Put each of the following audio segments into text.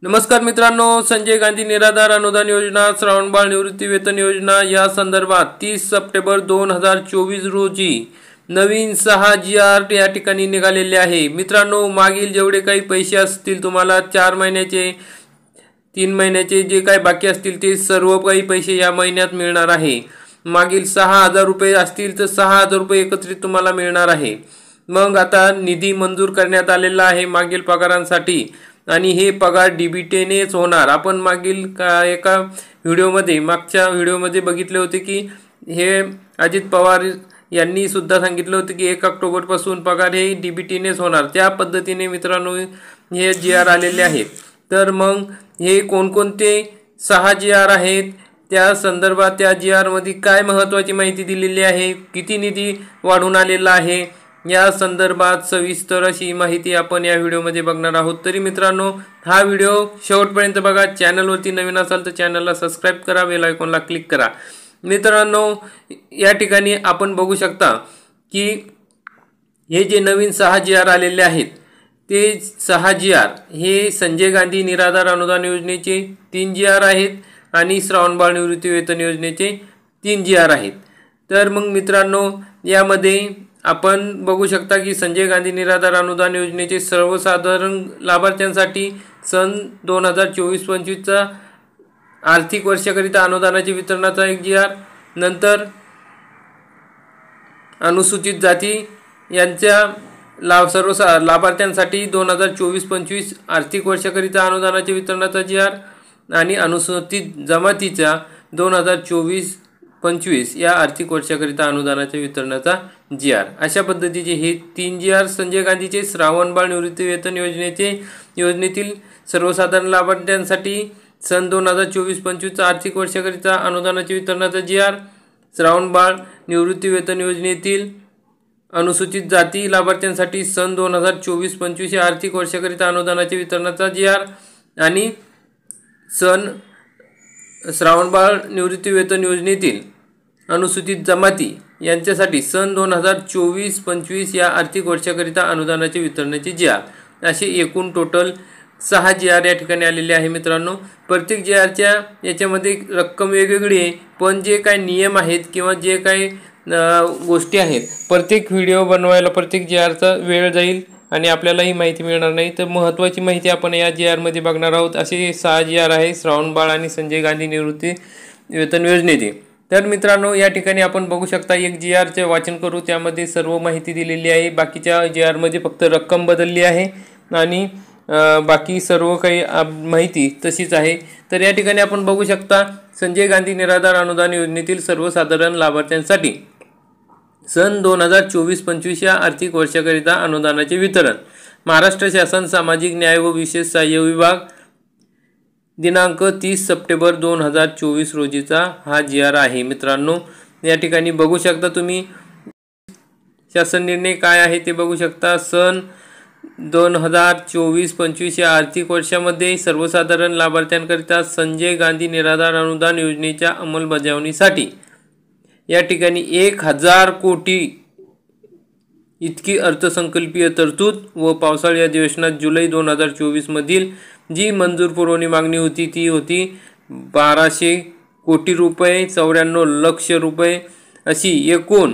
नमस्कार मित्रांनो, संजय गांधी निराधार अनुदान योजना, श्रावणबाळ निवृत्ती वेतन योजना या संदर्भात 30 सप्टेंबर 2024 रोजी नवीन 6 GR या ठिकाणी निघालेले आहे। मित्रांनो, मागील जेवढे काही पैसे असतील तुम्हाला 4 महिन्याचे 3 महिन्याचे जे काही बाकी असतील ते सर्व काही पैसे या महिन्यात मिळणार आहे। मागील 6000 रुपये असतील तर 6000 रुपये एकत्रित तुम्हाला मिळणार आहे। मग आता निधी मंजूर करण्यात आलेला आहे मागील पगारांसाठी आणि हे पगार डीबीटीनेच होणार। आपण मागील एका मागच्या व्हिडिओमध्ये बघितले होते की हे अजित पवार यांनी सुद्धा सांगितलं होतं की 1 ऑक्टोबर पासून पगार हे डीबीटीनेच होणार। त्या पद्धतीने मित्रांनो हे GR आलेले आहेत। तर मग हे कोणकोणते 6 GR आहेत, त्या संदर्भात त्या GR मध्ये काय महत्त्वाची माहिती दिलेली आहे, किती निधी वाढून आलेला आहे या संदर्भात सविस्तर अशी माहिती आपण या व्हिडिओमध्ये बघणार आहोत। तरी मित्रांनो, हा व्हिडिओ शेवटपर्यंत बघा। चॅनलवरती नवीन असाल तर चॅनलला सबस्क्राइब करा, बेल आयकॉनला क्लिक करा। मित्रांनो, या ठिकाणी आपण बघू शकता की हे जे नवीन 6 GR आलेले आहेत ते 6 GR हे संजय गांधी निराधार अनुदान योजनेचे 3 GR आहेत आणि श्रावणबाळ निवृत्ती वेतन योजनेचे 3 GR आहेत। तर मग मित्रांनो, यामध्ये आपण बघू शकता की संजय गांधी निराधार अनुदान योजनेचे सर्वसाधारण लाभार्थ्यांसाठी सन 2024-25 चा आर्थिक वर्षाकरिता अनुदानाच्या वितरणाचा 1 GR, नंतर अनुसूचित जाती यांच्या सर्व लाभार्थ्यांसाठी 2024-25 आर्थिक वर्षाकरिता अनुदानाच्या वितरणाचा GR आणि अनुसूचित जमातीच्या 2024-25 या आर्थिक वर्षाकरिता अनुदानाच्या वितरणाचा GR। अशा पद्धतीचे हे 3 GR संजय गांधीचे श्रावणबाळ निवृत्ती वेतन योजनेतील सर्वसाधारण लाभार्थ्यांसाठी सन 2024-25 आर्थिक वर्षाकरिता अनुदानाच्या वितरणाचा GR, श्रावणबाळ निवृत्ती वेतन योजनेतील अनुसूचित जाती लाभार्थ्यांसाठी सन 2024-25 या आर्थिक वर्षाकरिता अनुदानाच्या वितरणाचा GR आणि श्रावणबाळ निवृत्ती वेतन योजनेतील अनुसूचित जमाती यांच्यासाठी सन 2024-25 या आर्थिक वर्षाकरिता अनुदानाच्या वितरणाचे GR, असे एकूण टोटल 6 GR या ठिकाणी आलेले आहे। मित्रांनो, प्रत्येक GRच्या याच्यामध्ये रक्कम वेगवेगळी आहे, पण जे काही नियम आहेत किंवा जे काही गोष्टी आहेत, प्रत्येक व्हिडिओ बनवायला प्रत्येक GRचा वेळ जाईल आणि आपल्यालाही माहिती मिळणार नाही। तर महत्त्वाची माहिती आपण या GR मध्ये बघणार आहोत। असे 6 GR आहे श्रावणबाळ आणि संजय गांधी निवृत्ती वेतन योजनेचे। तर मित्रांनो, या ठिकाणी आपण बघू शकता एक GR चे वाचन करू, त्यामध्ये सर्व माहिती दिलेली आहे। बाकीच्या GR मध्ये फक्त रक्कम बदलली आहे आणि बाकी सर्व काही माहिती तशीच आहे। तर या ठिकाणी आपण बघू शकता संजय गांधी निराधार अनुदान योजनेतील सर्वसाधारण लाभार्थ्यांसाठी सन 2024-25 या आर्थिक वर्षाकरिता अनुदानाचे वितरण, महाराष्ट्र शासन सामाजिक न्याय व विशेष सहाय्य विभाग, दिनांक 30 सप्टेंबर 2024 रोजीचा हा GR आहे। मित्रांनो, या ठिकाणी बघू शकता तुम्ही शासन निर्णय काय आहे ते बघू शकता। सन 2024-25 या आर्थिक वर्षामध्ये सर्वसाधारण लाभार्थ्यांकरिता संजय गांधी निराधार अनुदान योजनेच्या अंमलबजावणीसाठी या ठिकाणी 1000 कोटी इतकी अर्थसंकल्पीय तरतूद व पावसाळी अधिवेशनात जुलै 2024 मधील जी मंजूर पुरवणी मागणी होती ती होती 1200 कोटी रुपये 94 लक्ष रुपये, अशी एकूण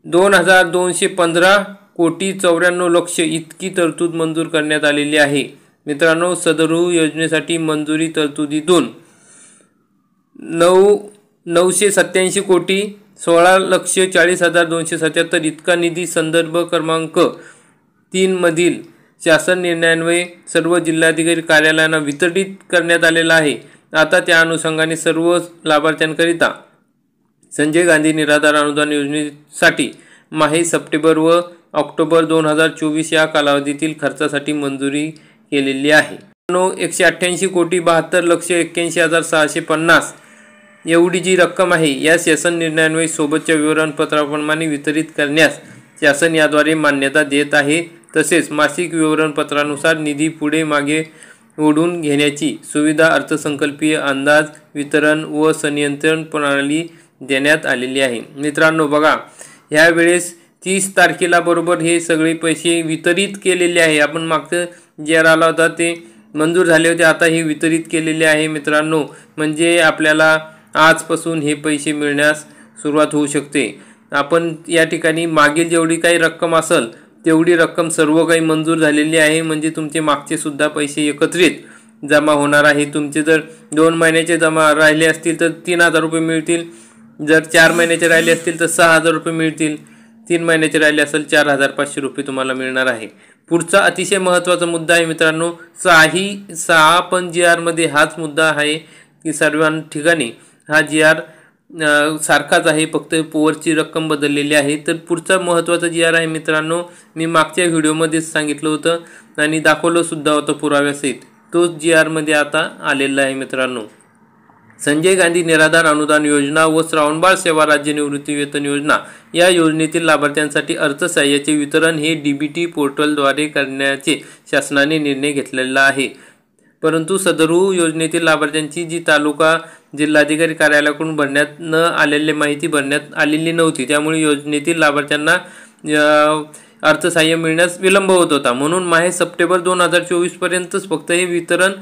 2215 कोटी 94 लक्ष इतकी तरतूद मंजूर करण्यात आलेली आहे। मित्रांनो, सदरू योजनेसाठी मंजुरी तरतुदीतून 987 कोटी 16,40,277 इतका निधी संदर्भ क्रमांक 3 मधील शासन निर्णयान्वये सर्व जिल्हाधिकारी कार्यालयांना वितरित करण्यात आलेला आहे। आता त्या अनुषंगाने सर्व लाभार्थ्यांकरिता संजय गांधी निराधार अनुदान योजनेसाठी माहे सप्टेंबर व ऑक्टोबर 2024 या कालावधीतील खर्चासाठी मंजुरी केलेली आहे। 188 कोटी 72,81,650 एवढी जी रक्कम आहे या शासन निर्णयान्वये सोबतच्या विवरणपत्राप्रमाणे वितरित करण्यास शासन याद्वारे मान्यता देत आहे। तसेच मासिक विवरणपत्रानुसार निधी पुढे मागे ओढून घेण्याची सुविधा अर्थसंकल्पीय अंदाज वितरण व संनियंत्रण प्रणाली देण्यात आलेली आहे। मित्रांनो बघा, ह्या वेळेस 30 तारखेला बरोबर हे सगळे पैसे वितरित केलेले आहे। आपण मागचं जे आला होता ते मंजूर झाले होते आता हे वितरित केलेले आहे मित्रांनो। म्हणजे आपल्याला आजपासून हे पैसे मिळण्यास सुरुवात होऊ शकते। आपण या ठिकाणी मागील जेवढी काही रक्कम असेल तेवढी रक्कम सर्व काही मंजूर झालेली आहे। म्हणजे तुमचे मागचे सुद्धा पैसे एकत्रित जमा होणार आहे। तुमचे जर 2 महिन्याचे जमा राहिले असतील तर 3000 रुपये मिळतील, जर 4 महिन्याचे राहिले असतील तर 6000 रुपये मिळतील, 3 महिन्याचे राहिले असेल 4500 रुपये तुम्हाला मिळणार आहे। पुढचा अतिशय महत्त्वाचा मुद्दा आहे मित्रांनो, 6 पण GR मध्ये हाच मुद्दा आहे की सर्व ठिकाणी हा GR सारखाच आहे, फक्त पोवरची रक्कम बदललेली आहे। तर पुढचा महत्त्वाचा GR आहे मित्रांनो, मी मागच्या व्हिडिओमध्येच सांगितलं होतं आणि दाखवलं सुद्धा होतं पुराव्यासहित, तोच GR मध्ये आता आलेला आहे मित्रांनो। संजय गांधी निराधार अनुदान योजना व श्रावणबाळ सेवा राज्य निवृत्ती वेतन योजना या योजनेतील लाभार्थ्यांसाठी अर्थसहाय्याचे वितरण हे DBT पोर्टलद्वारे करण्याचे शासनाने निर्णय घेतलेला आहे। परंतु सदरू योजनेतील लाभार्थ्यांची जी तालुका जिल्हाधिकारी कार्यालयाकडून भरण्यात न आलेली माहिती भरण्यात आलेली नव्हती, त्यामुळे योजनेतील लाभार्थ्यांना अर्थसहाय्य मिळण्यास विलंब होत होता। म्हणून माहे सप्टेंबर 2024 पर्यंतच फक्त हे वितरण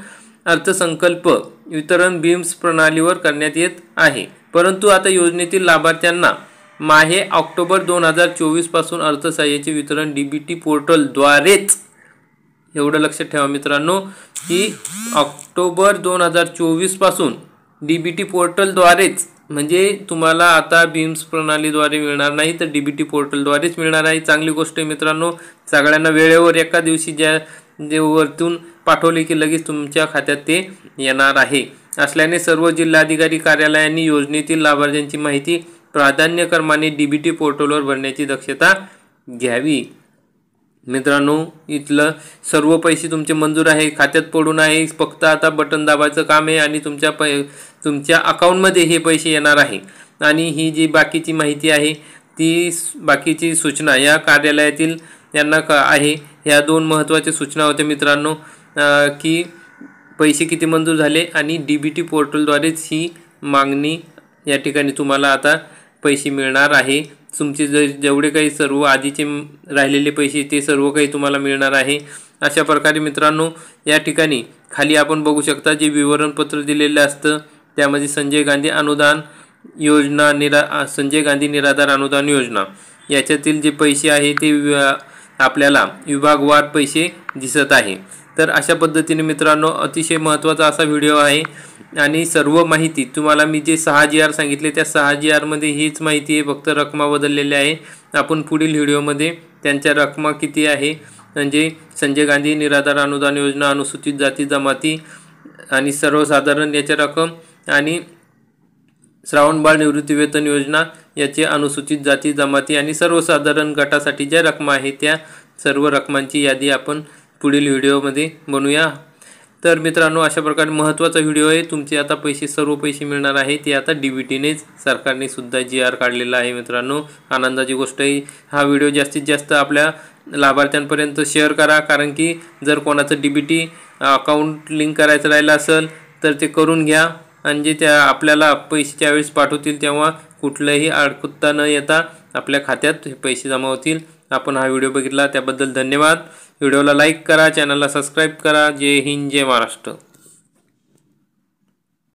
अर्थसंकल्प वितरण बीम्स प्रणालीवर करण्यात येत आहे। परंतु आता योजनेतील लाभार्थ्यांना माहे ऑक्टोबर 2024 पासून अर्थसहाय्याचे वितरण DBT पोर्टलद्वारेच, एवढं लक्षात ठेवा मित्रांनो की ऑक्टोबर 2024 पासून DBT पोर्टलद्वारेच, म्हणजे तुम्हाला आता बीम्स प्रणालीद्वारे मिळणार नाही तर DBT पोर्टलद्वारेच मिळणार आहे। चांगली गोष्ट आहे मित्रांनो, सगळ्यांना वेळेवर एका दिवशी जे वरतून पाठवले की लगेच तुमच्या खात्यात ते येणार आहे। असल्याने सर्व जिल्हाधिकारी कार्यालयांनी योजनेतील लाभार्थ्यांची माहिती प्राधान्यक्रमाने DBT पोर्टलवर भरण्याची दक्षता घ्यावी। मित्रांनो, इथलं सर्व पैसे तुमचे मंजूर आहे, खात्यात पडून आहे, फक्त आता बटन दाबायचं काम आहे आणि तुमच्या अकाउंटमध्ये हे पैसे येणार आहे। आणि ही जी बाकीची माहिती आहे ती बाकीची सूचना या कार्यालयातील यांना आहे। ह्या 2 महत्त्वाच्या सूचना होत्या मित्रांनो की पैसे किती मंजूर झाले आणि DBT पोर्टलद्वारेच ही मागणी या ठिकाणी तुम्हाला आता पैसे मिळणार आहे। तुमचे जेवढे काही सर्व आधीचे राहिलेले पैसे ते सर्व काही तुम्हाला मिळणार आहे। अशा प्रकारे मित्रांनो या ठिकाणी खाली आपण बघू शकता जे विवरणपत्र दिलेलं असतं त्यामध्ये संजय गांधी अनुदान योजना संजय गांधी निराधार अनुदान योजना याच्यातील जे पैसे आहे ते आपल्याला विभागवार पैसे दिसत आहे। तर अशा पद्धतीने मित्रांनो अतिशय महत्त्वाचा असा व्हिडिओ आहे आणि सर्व माहिती तुम्हाला मी जे 6 GR सांगितले त्या 6 GR मध्ये हीच माहिती आहे, फक्त रकमा बदललेल्या आहे। आपण पुढील व्हिडिओमध्ये त्यांच्या रकमा किती आहे म्हणजे संजय गांधी निराधार अनुदान योजना अनुसूचित जाती जमाती आणि सर्वसाधारण याच्या रक्कम आणि श्रावणबाळ निवृत्ती वेतन योजना याचे अनुसूचित जाती जमाती आणि सर्वसाधारण गटासाठी ज्या रकमा आहेत त्या सर्व रकमांची यादी आपण पुढील व्हिडिओमध्ये बनवूया। तर मित्रांनो अशा प्रकारे महत्त्वाचा व्हिडिओ आहे। तुमचे आता सर्व पैसे मिळणार आहे ते आता DBTनेच सरकारने सुद्धा GR काढलेला आहे मित्रांनो, आनंदाची गोष्ट आहे। हा व्हिडिओ जास्तीत जास्त आपल्या लाभार्थ्यांपर्यंत शेअर करा, कारण की जर कोणाचं DBT अकाउंट लिंक करायचं राहिलं असेल तर ते करून घ्या आणि जे त्या आपल्याला पैसे ज्यावेळेस पाठवतील तेव्हा कुठलंही अडकुत्ता न येता आपल्या खात्यात हे पैसे जमा होतील। आपण हा व्हिडिओ बघितला त्याबद्दल धन्यवाद। व्हिडिओला लाईक करा, चॅनलला सबस्क्राईब करा। जय हिंद, जय महाराष्ट्र।